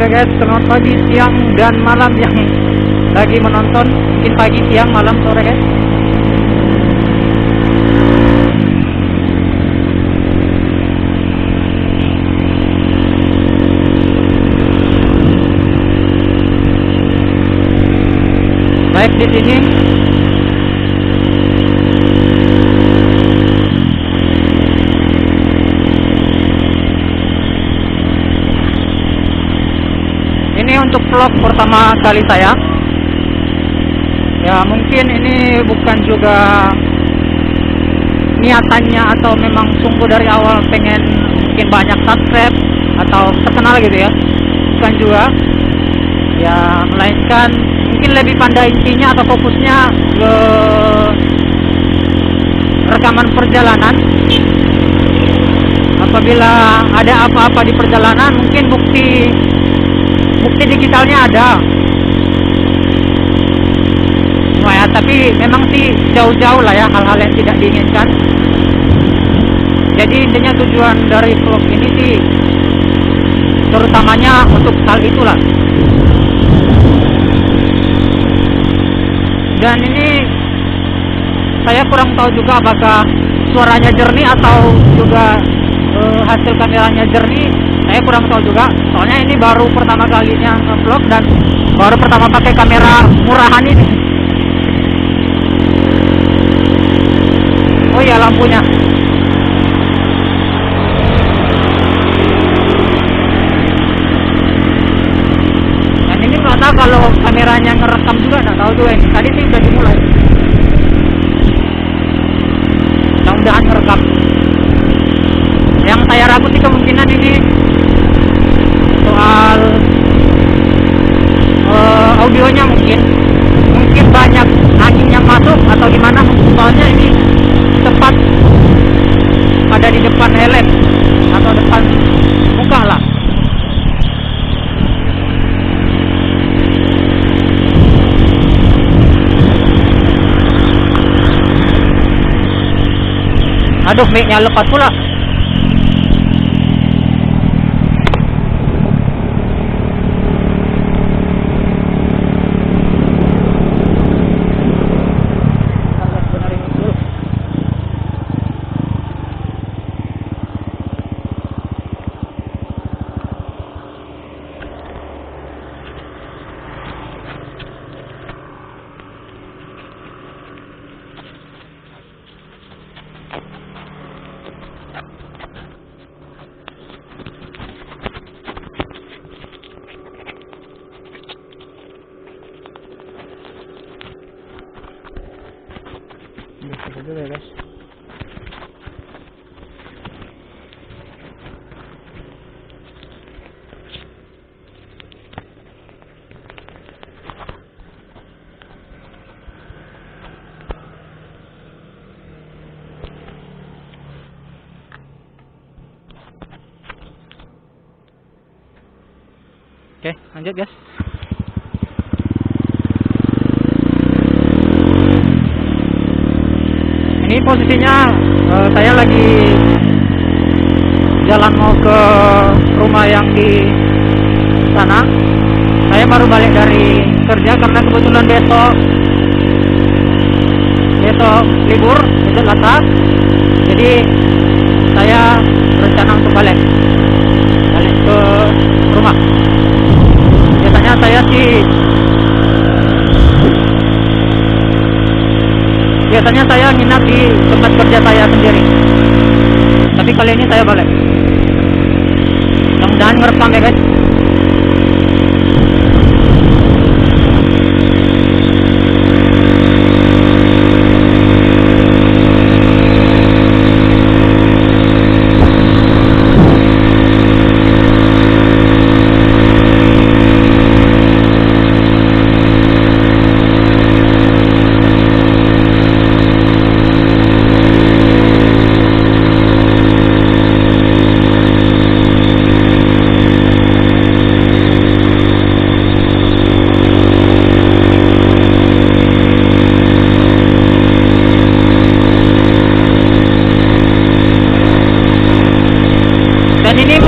sore guys, selamat pagi, siang, dan malam yang lagi menonton. Mungkin pagi, siang, malam, sore guys. Baik di sini. Ini untuk vlog pertama kali saya. Ya mungkin ini bukan juga niatannya atau memang sungguh dari awal pengen mungkin banyak subscribe atau terkenal gitu ya. Bukan juga. Ya melainkan mungkin lebih pada intinya atau fokusnya ke rekaman perjalanan. Apabila ada apa-apa di perjalanan, mungkin bukti digitalnya ada. Wah ya, tapi memang sih jauh-jauh lah ya hal-hal yang tidak diinginkan. Jadi intinya tujuan dari vlog ini sih terutamanya untuk hal itulah. Dan ini saya kurang tahu juga apakah suaranya jernih atau juga hasil kameranya jernih. Saya kurang tahu juga, soalnya ini baru pertama kalinya nge-vlog dan baru pertama pakai kamera murahan ini. Oh iya, lampunya. Dan ini nggak tahu kalau kameranya ngerekam juga, nggak tahu juga ini. Tadi sih udah dimulai. Mudah-mudahan ngerekam. Yang saya ragu sih kemungkinan ini soal audionya mungkin banyak angin yang masuk atau gimana, soalnya ini tepat ada di depan helm atau depan muka lah. Aduh, mic-nya lepas pula. Dulu ya guys. Oke, lanjut guys. Ini posisinya saya lagi jalan mau ke rumah yang di sana. Saya baru balik dari kerja karena kebetulan besok libur, Idul Adha. Jadi saya berencana untuk balik ke rumah. Biasanya saya nginap di tempat kerja saya sendiri. Tapi kali ini saya balik. Mudah-mudahan ngerekam ya guys.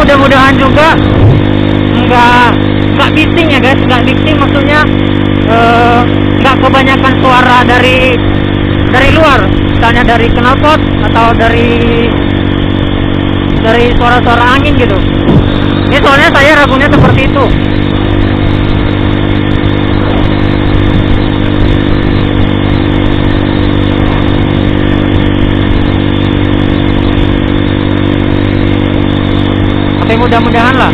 mudah-mudahan juga nggak bising ya guys, nggak bising maksudnya nggak kebanyakan suara dari luar, misalnya dari knalpot atau dari suara-suara angin gitu. Ini soalnya saya ragunya seperti itu. Tapi mudah-mudahan lah.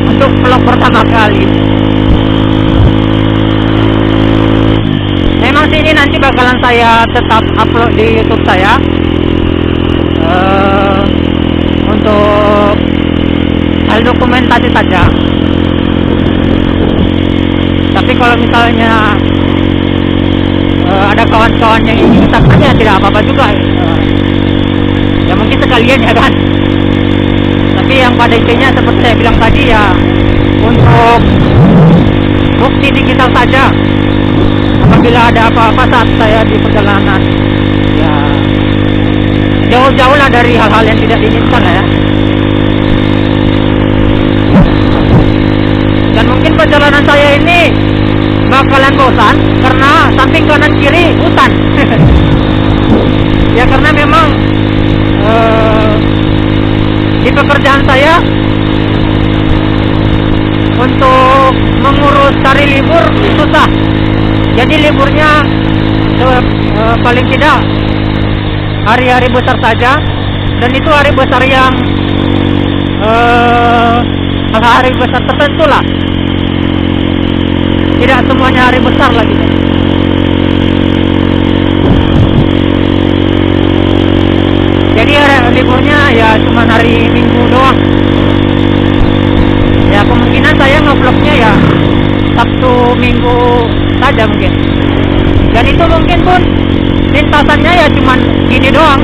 Untuk vlog pertama kali. Memang sih ini nanti bakalan saya tetap upload di YouTube saya. Untuk hal dokumentasi saja. Tapi kalau misalnya ada kawan-kawan yang ingin mensaksikan ya tidak apa-apa juga. Ya mungkin sekalian ya kan. Tapi yang pada intinya seperti saya bilang tadi ya, untuk bukti digital saja. Apabila ada apa-apa saat saya di perjalanan, ya jauh-jauh lah dari hal-hal yang tidak diinginkan lah ya. Dan mungkin perjalanan saya ini bakalan bosan karena samping kanan kiri hutan. Ya karena memang di pekerjaan saya untuk mengurus hari libur susah. Jadi liburnya paling tidak hari-hari besar saja, dan itu hari besar yang hari besar tertentu lah. Tidak semuanya hari besar lagi. Jadi liburnya ya cuma hari Minggu doang. Ya kemungkinan saya nge-vlognya ya Sabtu Minggu saja mungkin. Dan itu mungkin pun lintasannya ya cuman gini doang.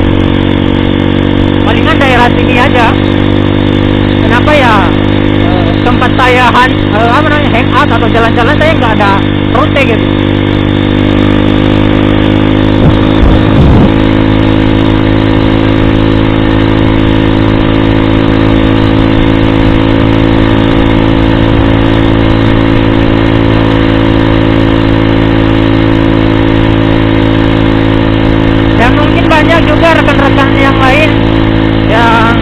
Palingan daerah sini aja. Kenapa ya? Tempat saya hangout atau jalan-jalan saya nggak ada rute gitu. Dan mungkin banyak juga rekan-rekan yang lain yang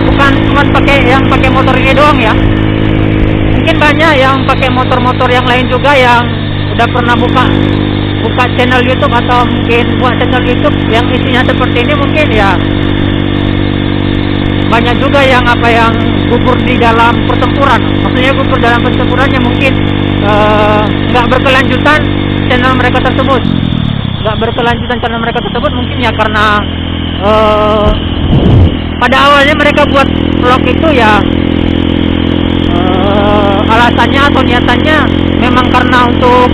bukan cuma pakai motor ini doang ya. Mungkin banyak yang pakai motor-motor yang lain juga yang udah pernah buka channel YouTube atau mungkin buat channel YouTube yang isinya seperti ini. Mungkin ya banyak juga yang gugur di dalam pertempuran. Maksudnya gugur dalam pertempurannya mungkin nggak berkelanjutan channel mereka tersebut. Mungkin ya karena pada awalnya mereka buat vlog itu ya alasannya atau niatannya memang karena untuk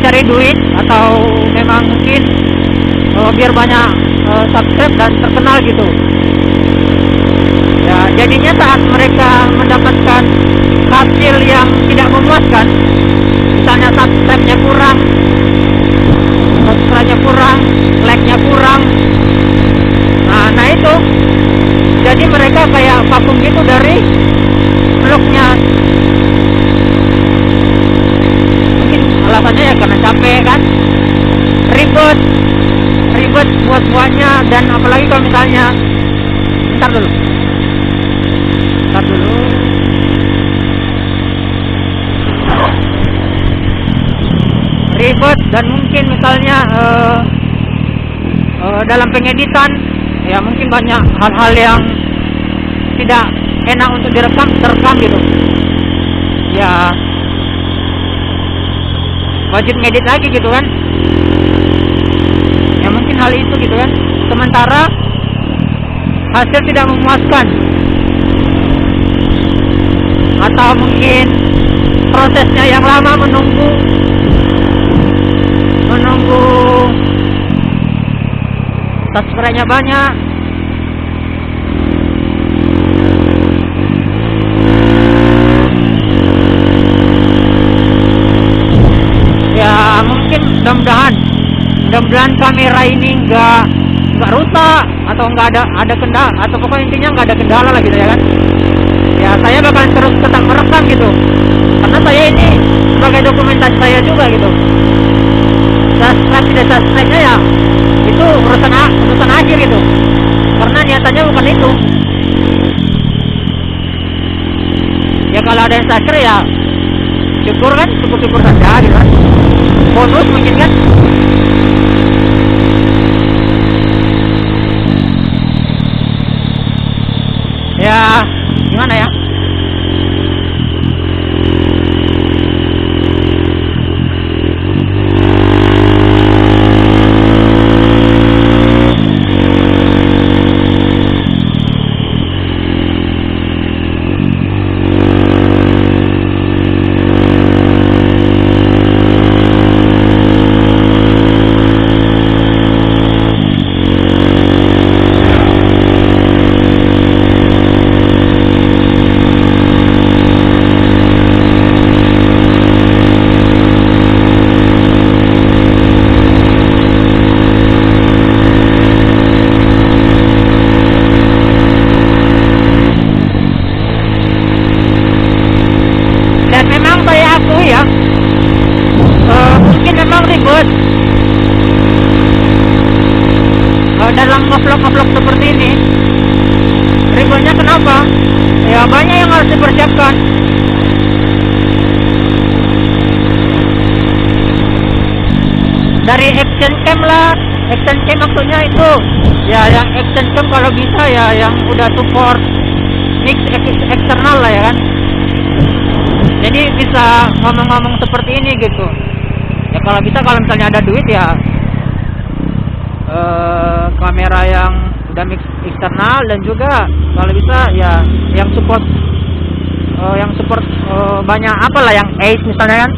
cari duit, atau memang mungkin biar banyak subscribe dan terkenal gitu. Ya jadinya saat mereka mendapatkan hasil yang tidak memuaskan, misalnya subscribe-nya kurang, like-nya kurang, nah itu jadi mereka kayak vakum gitu dari vlognya. Mungkin alasannya ya karena capek kan, ribet buat-buatnya. Dan apalagi kalau misalnya bentar dulu ribet, dan mungkin misalnya dalam pengeditan ya mungkin banyak hal-hal yang tidak enak untuk terekam gitu ya, wajib ngedit lagi gitu kan ya, mungkin hal itu gitu kan. Sementara hasil tidak memuaskan, atau mungkin prosesnya yang lama, menunggu subscribe-nya banyak. Ya mungkin mudah-mudahan kamera ini nggak rusak atau nggak ada kendala, atau pokoknya intinya nggak ada kendala lah gitu ya kan. Ya saya bakalan terus tetap merekam gitu, karena saya ini sebagai dokumentasi saya juga gitu. Subscribe tidak subscribe-nya ya itu urusan akhir gitu, karena niatannya bukan itu. Ya kalau ada yang subscribe ya syukur kan, syukur saja gitu kan, bonus mungkin kan. Ya gimana ya, mungkin memang ribet dalam ngevlog seperti ini. Ribetnya kenapa? Ya banyak yang harus dipersiapkan. Dari action cam lah, action cam maksudnya itu ya yang action cam kalau bisa ya yang udah support mix eksternal lah ya kan. Jadi bisa ngomong-ngomong seperti ini gitu. Ya kalau bisa, kalau misalnya ada duit ya kamera yang udah mix eksternal, dan juga kalau bisa ya yang support banyak apalah, yang Ace misalnya kan.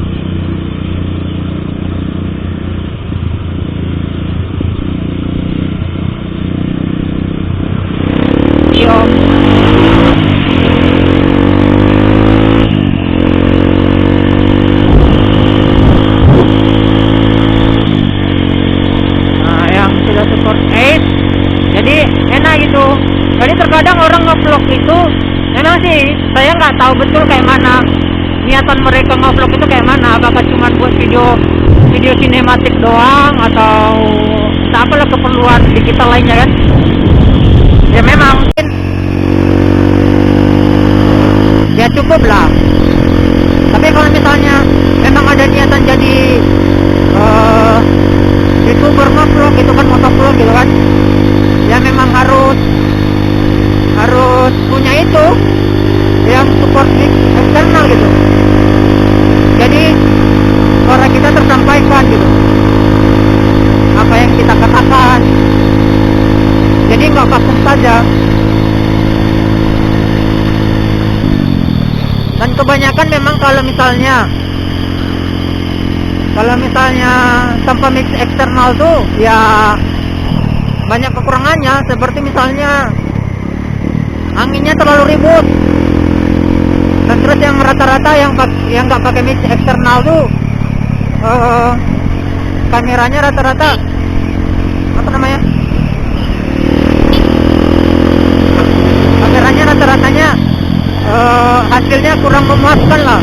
Jadi enak gitu. Jadi terkadang orang ngevlog itu memang sih saya nggak tahu betul kayak mana niatan mereka ngevlog itu kayak mana. Apakah cuma buat video sinematik doang atau apalah keperluan digital lainnya kan? Ya memang mungkin ya cukup lah. Tapi kalau misalnya memang ada niatan jadi YouTuber ngevlog itu kan, motovlog gitu kan, ya memang harus punya itu yang support eksternal gitu. Jadi suara kita tersampaikan gitu, apa yang kita katakan, jadi nggak vakum saja. Dan kebanyakan memang kalau misalnya tanpa mix eksternal tuh ya banyak kekurangannya, seperti misalnya anginnya terlalu ribut. Dan terus yang rata-rata yang nggak pakai mix eksternal tuh kameranya rata-rata kameranya rata-ratanya hasilnya kurang memuaskan lah.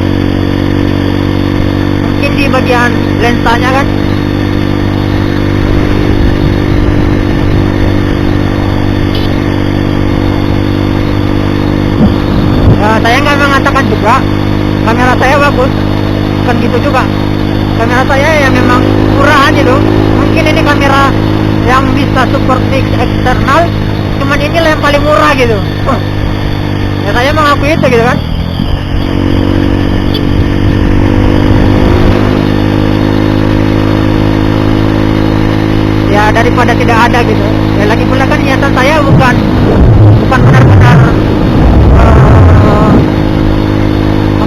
Mungkin di bagian lensanya kan. Saya nggak mengatakan juga kamera saya bagus, bukan gitu juga. Kamera saya ya memang murah aja loh. Mungkin ini kamera yang bisa support mix eksternal, cuman inilah yang paling murah gitu. Ya saya mengakui itu gitu kan. Ya daripada tidak ada gitu. Ya lagi pula kan niatan saya bukan benar-benar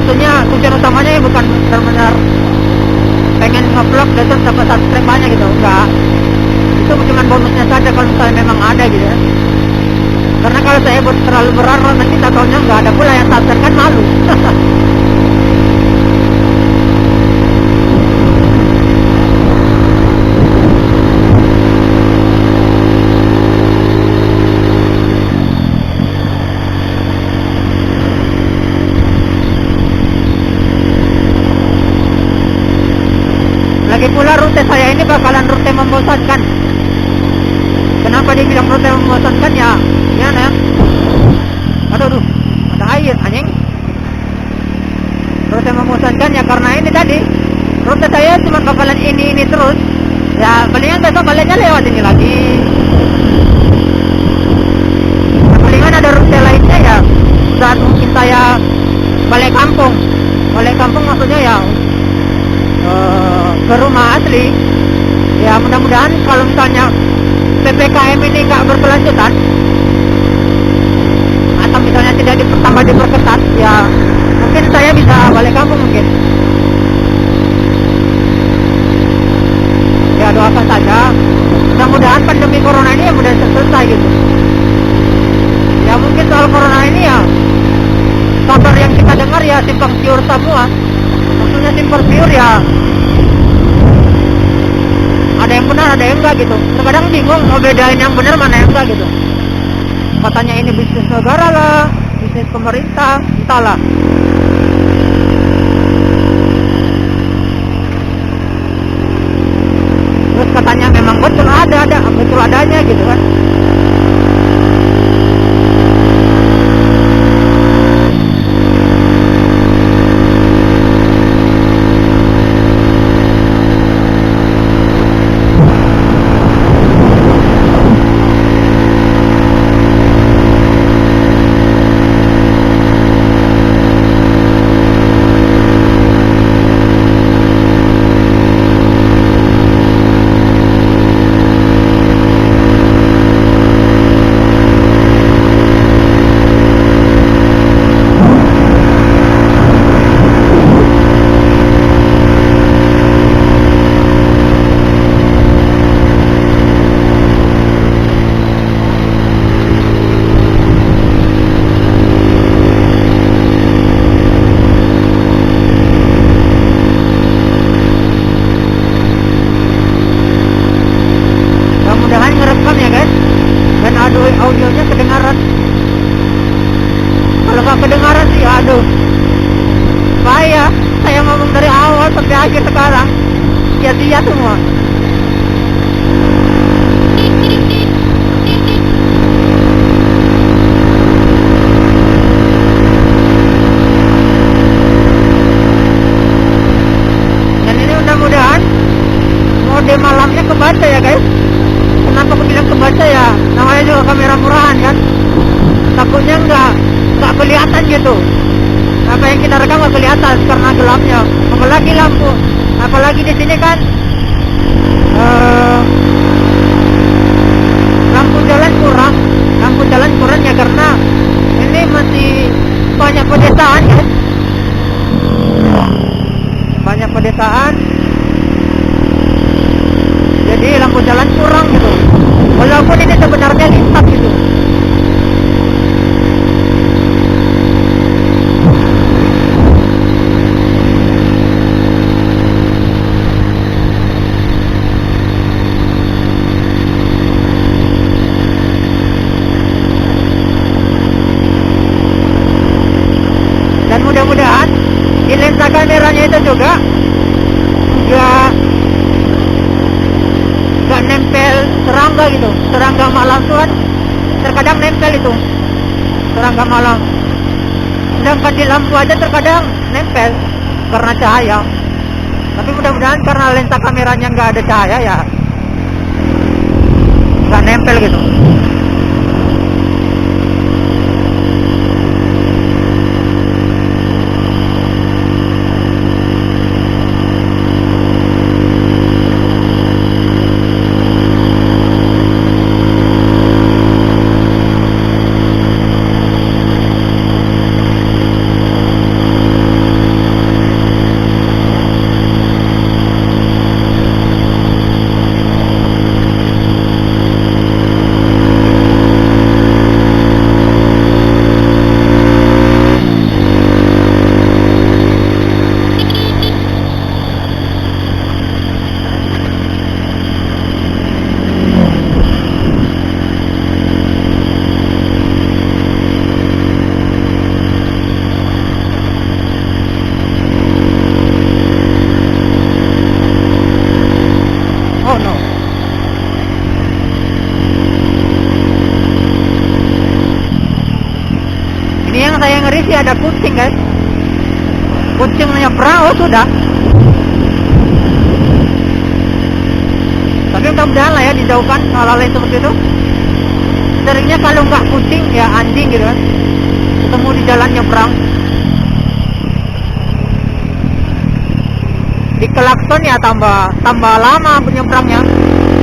maksudnya tujuan utamanya ya bukan benar-benar pengen nge-vlog dan terus dapat subscribe banyak gitu, enggak. Itu cuma bonusnya saja kalau misalnya memang ada gitu ya. Karena kalau saya terlalu berharap nanti tahunnya nggak ada pula yang subscribe, kan malu. Terus yang memutuskan ya karena ini tadi rute saya cuma bakalan ini terus. Ya palingan besok baliknya lewat ini lagi. Nah, palingan ada rute lainnya ya saat mungkin saya balik kampung. Balik kampung maksudnya ya ke rumah asli. Ya mudah-mudahan kalau misalnya PPKM ini nggak berkelanjutan atau misalnya tidak tambah diperketat, ya mungkin saya bisa balik kampung mungkin. Ya doakan saja, mudah-mudahan pandemi corona ini ya mudah selesai gitu. Ya mungkin soal corona ini ya kabar yang kita dengar ya simpang siur semua. Maksudnya simpang siur ya ada yang benar ada yang enggak gitu. Terkadang bingung mau bedain yang benar mana yang enggak gitu. Katanya ini bisnis negara lah, bisnis pemerintah, entahlah. Terus katanya memang betul betul adanya gitu kan. Audionya kedengaran. Kalau nggak kedengaran sih aduh bahaya. Saya ngomong dari awal sampai akhir sekarang sia-sia semua. Dan ini mudah-mudahan mode malamnya kebaca ya guys. Kenapa aku bilang kebaca ya? Namanya juga kamera murahan kan. Takutnya nggak kelihatan gitu. Apa yang kita rekam nggak kelihatan karena gelapnya. Apalagi lampu. Apalagi di sini kan lampu jalan kurang. Lampu jalan kurang ya karena ini masih banyak pedesaan kan. Banyak pedesaan. Jadi lampu jalan kurang gitu. Walaupun ini sebenarnya lintas gitu. Dan mudah-mudahan di lensa kameranya itu juga nggak nempel serangga gitu. Serangga malam tuh kan terkadang nempel itu serangga malam. Sedangkan di lampu aja terkadang nempel karena cahaya. Tapi mudah-mudahan karena lensa kameranya nggak ada cahaya ya nggak nempel gitu. Ini yang saya ngeri sih ada kucing guys. kucing menyeberang, oh sudah. Tapi mudah-mudahan lah ya dijauhkan hal-hal yang seperti itu. Seringnya kalau nggak kucing ya anjing gitu kan, ketemu di jalan nyebrang, di klakson ya tambah lama penyebrangnya,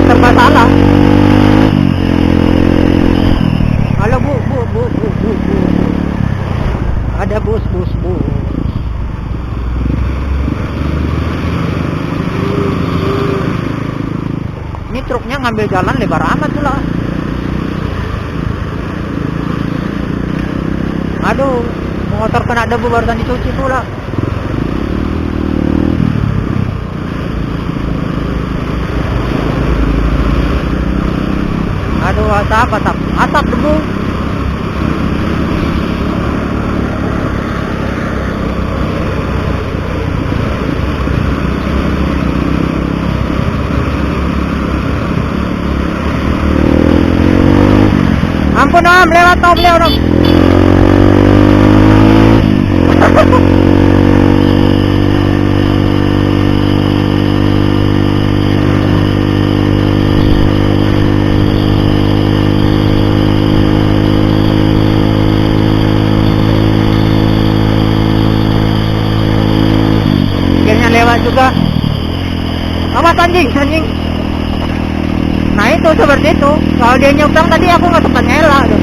serba salah. Halo bu, ada bus. Ini truknya ngambil jalan lebar amat pula. Aduh, motor kena debu barusan dicuci pula. Aduh, asap debu. Ampun om, lewat om, beliau om. Akhirnya lewat juga. Awas anjing. Nah itu seperti itu. Kalau dia nyebrang tadi aku nggak sempat nyela tuh.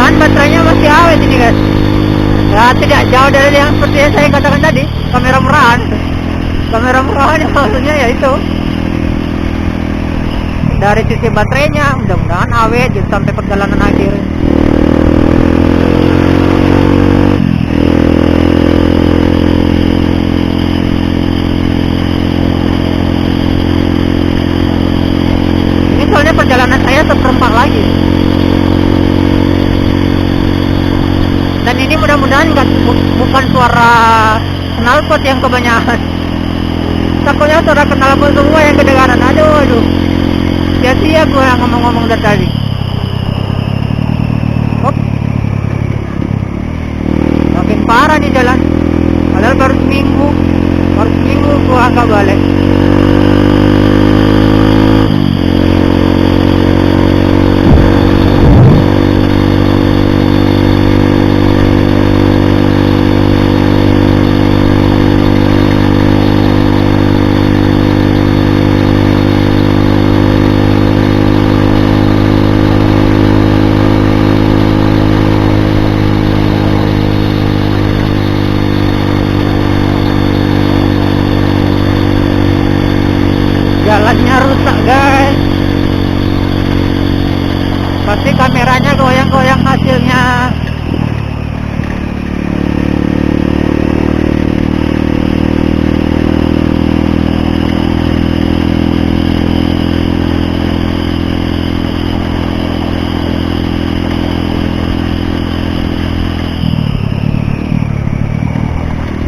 Baterainya masih awet ini guys. Ya tidak jauh dari yang seperti yang saya katakan tadi, kamera murahan yang maksudnya ya itu. Dari sisi baterainya mudah-mudahan awet jadi sampai perjalanan akhir. Ini soalnya perjalanan saya seperempat lagi. Dan ini mudah-mudahan bukan suara knalpot yang kebanyakan. Takutnya suara knalpot semua yang kedengaran. Aduh. Sia-sia gue yang ngomong-ngomong dari tadi. Hop. Makin parah nih jalan. Padahal baru seminggu gue agak balik. Jalannya rusak guys, pasti kameranya goyang-goyang hasilnya.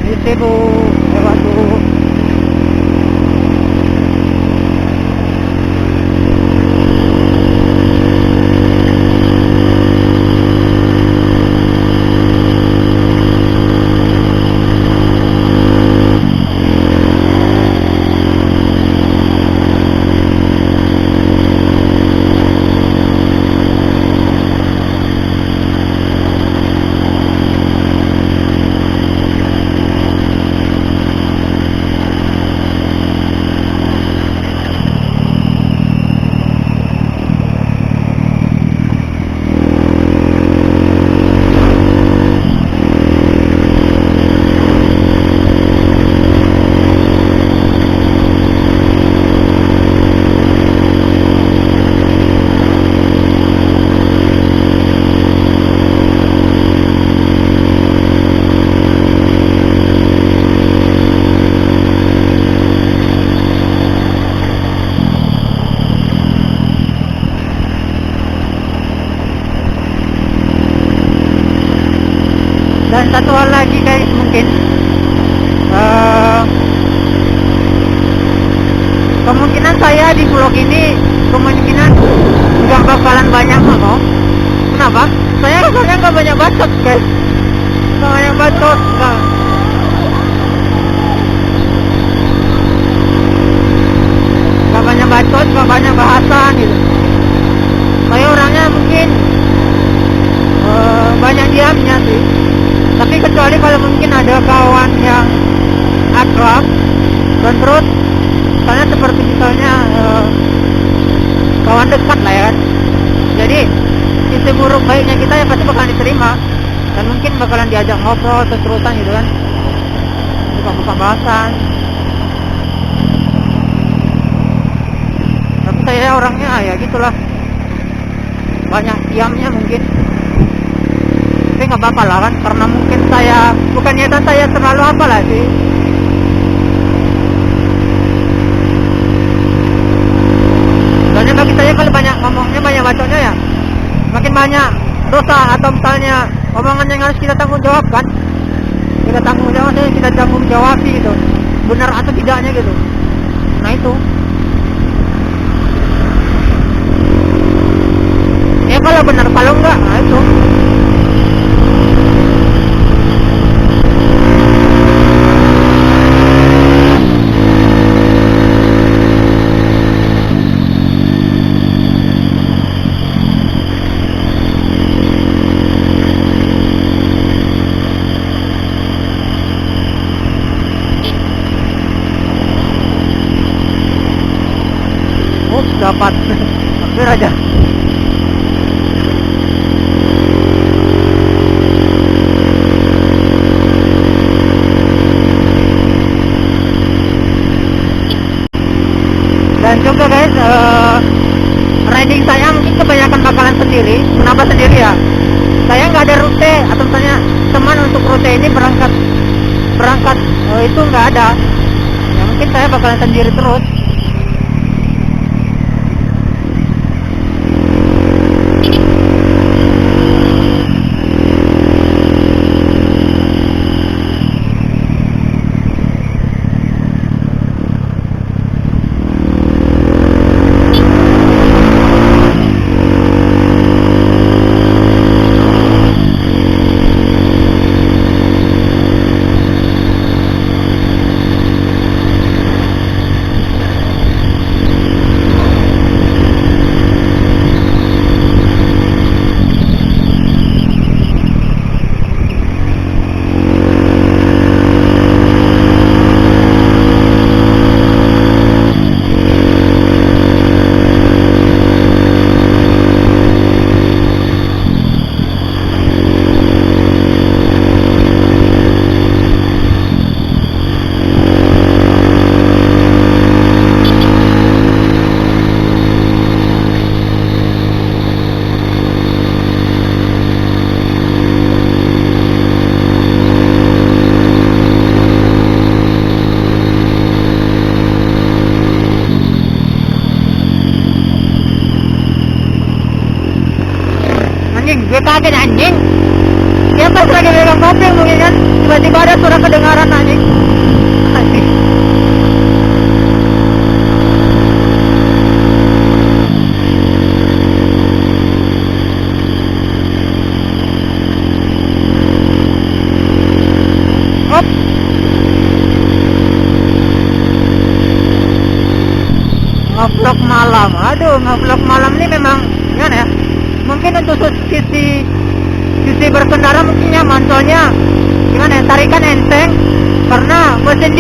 Itu bu, lewat bu. Dan satu hal lagi guys, mungkin kemungkinan saya di vlog ini kemungkinan nggak bakalan banyak ngomong. Kenapa? Saya rasanya nggak banyak bacot guys, nggak banyak bacot, nggak banyak bacot, nggak banyak bahasan gitu. Saya orangnya mungkin banyak diamnya sih. Tapi kecuali kalau mungkin ada kawan yang akrab dan terus misalnya seperti misalnya kawan dekat lah ya kan. Jadi sisi buruk baiknya kita ya pasti bakalan diterima dan mungkin bakalan diajak ngobrol terus-terusan gitu kan, buka-buka bahasan. Tapi saya orangnya ya gitulah, banyak diamnya mungkin. Tapi nggak apa-apa lah kan, karena mungkin saya bukan niatan saya terlalu apa lah sih. Soalnya bagi saya kalau banyak ngomongnya, banyak bacotnya ya makin banyak dosa, atau misalnya omongan yang harus kita tanggung jawab kan, kita tanggung jawab gitu, benar atau tidaknya gitu. Nah itu ya, kalau benar kalau enggak, nah itu. Dapat hampir aja. Dan juga guys, riding saya mungkin kebanyakan bakalan sendiri. Kenapa sendiri ya? Saya nggak ada rute, atau misalnya teman untuk rute ini berangkat itu nggak ada. Ya mungkin saya bakalan sendiri terus. Gue kaget anjing, dia pas lagi megang mobil mungkin kan, tiba-tiba ada suara kedengaran anjing. Hop. Ngevlog malam, aduh, ngevlog malam ini memang gimana ya, mungkin untuk sisi berkendara mungkin nyaman, soalnya gimana ya, tarikan enteng karena mesin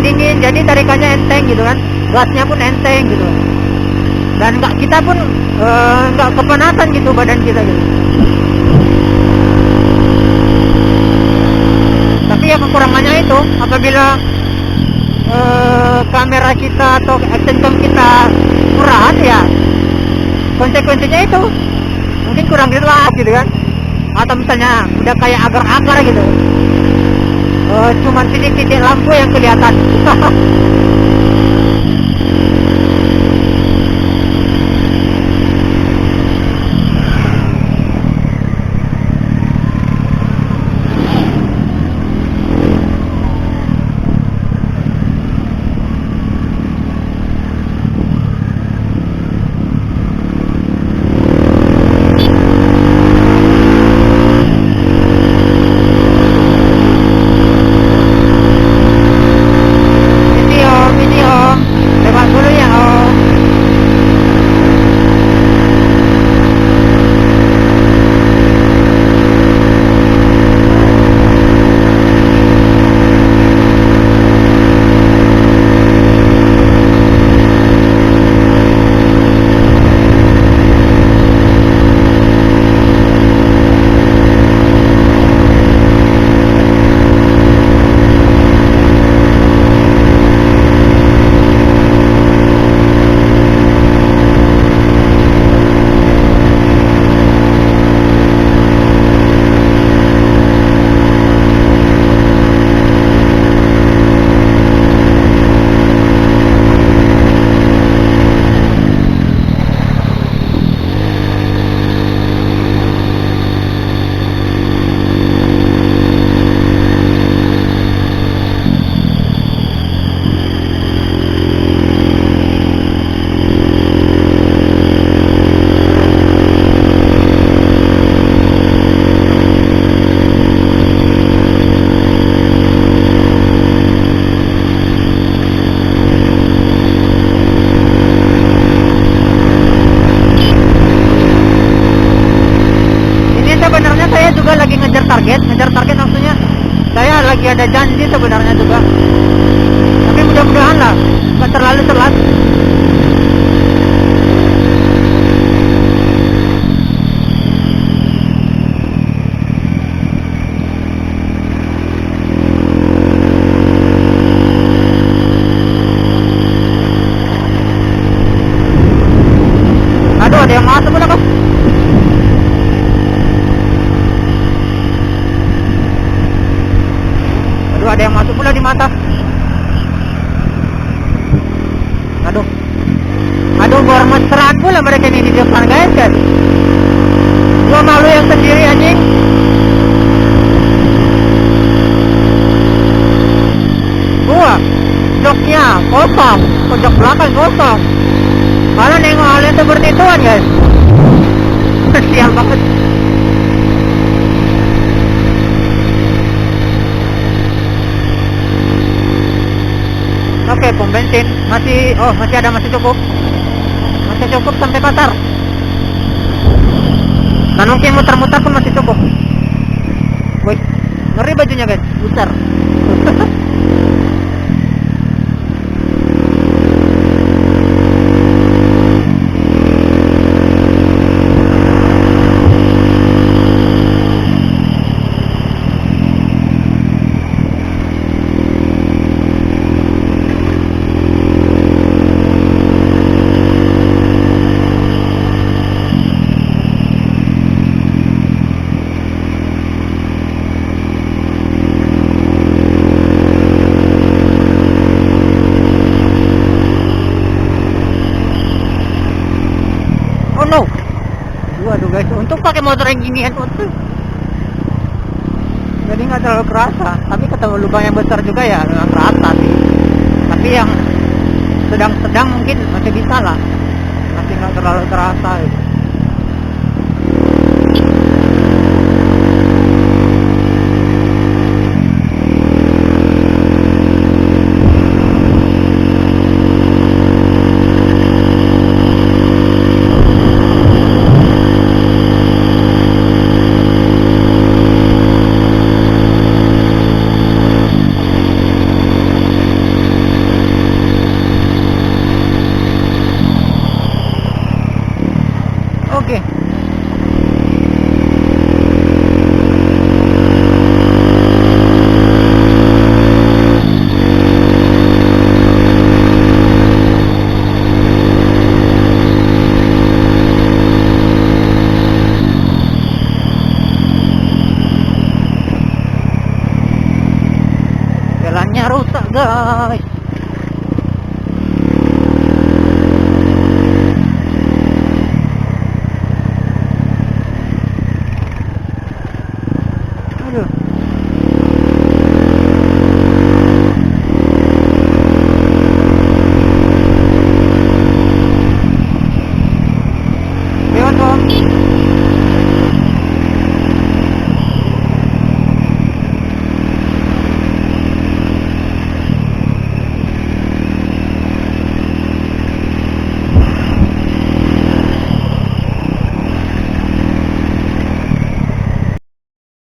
dingin jadi tarikannya enteng gitu kan, gasnya pun enteng gitu, dan kita pun nggak kepanasan gitu badan kita gitu. Tapi ya kekurangannya itu apabila kamera kita atau action cam kita kurang ya, konsekuensinya itu mungkin kurang jelas gitu kan, atau misalnya udah kayak agar-agar gitu, cuman titik-titik lampu yang kelihatan. ada janji sebenarnya juga, tapi mudah-mudahan lah nggak terlalu telat. Aduh, ada yang masuk pula kok. Aduh, ada yang masuk pula di mata. Aduh, aduh, bermesraan pula mereka ini di depan guys kan. Gua malu yang sendiri anjing. Gua joknya kosong, pojok belakang kosong. Malah nengok hal yang seperti itu kan guys. Sial banget. Oke, pom bensin masih, oh masih cukup sampai pasar. Dan mungkin muter-muter pun masih cukup. Wih, ngeri bajunya guys, besar. Oh no, aduh guys, untuk pakai motor yang ginian tuh, jadi nggak terlalu kerasa. Tapi ketemu lubang yang besar juga ya memang kerasa sih. Tapi yang sedang-sedang mungkin masih bisa lah, masih nggak terlalu kerasa gitu. Oke. Jalannya rusak guys.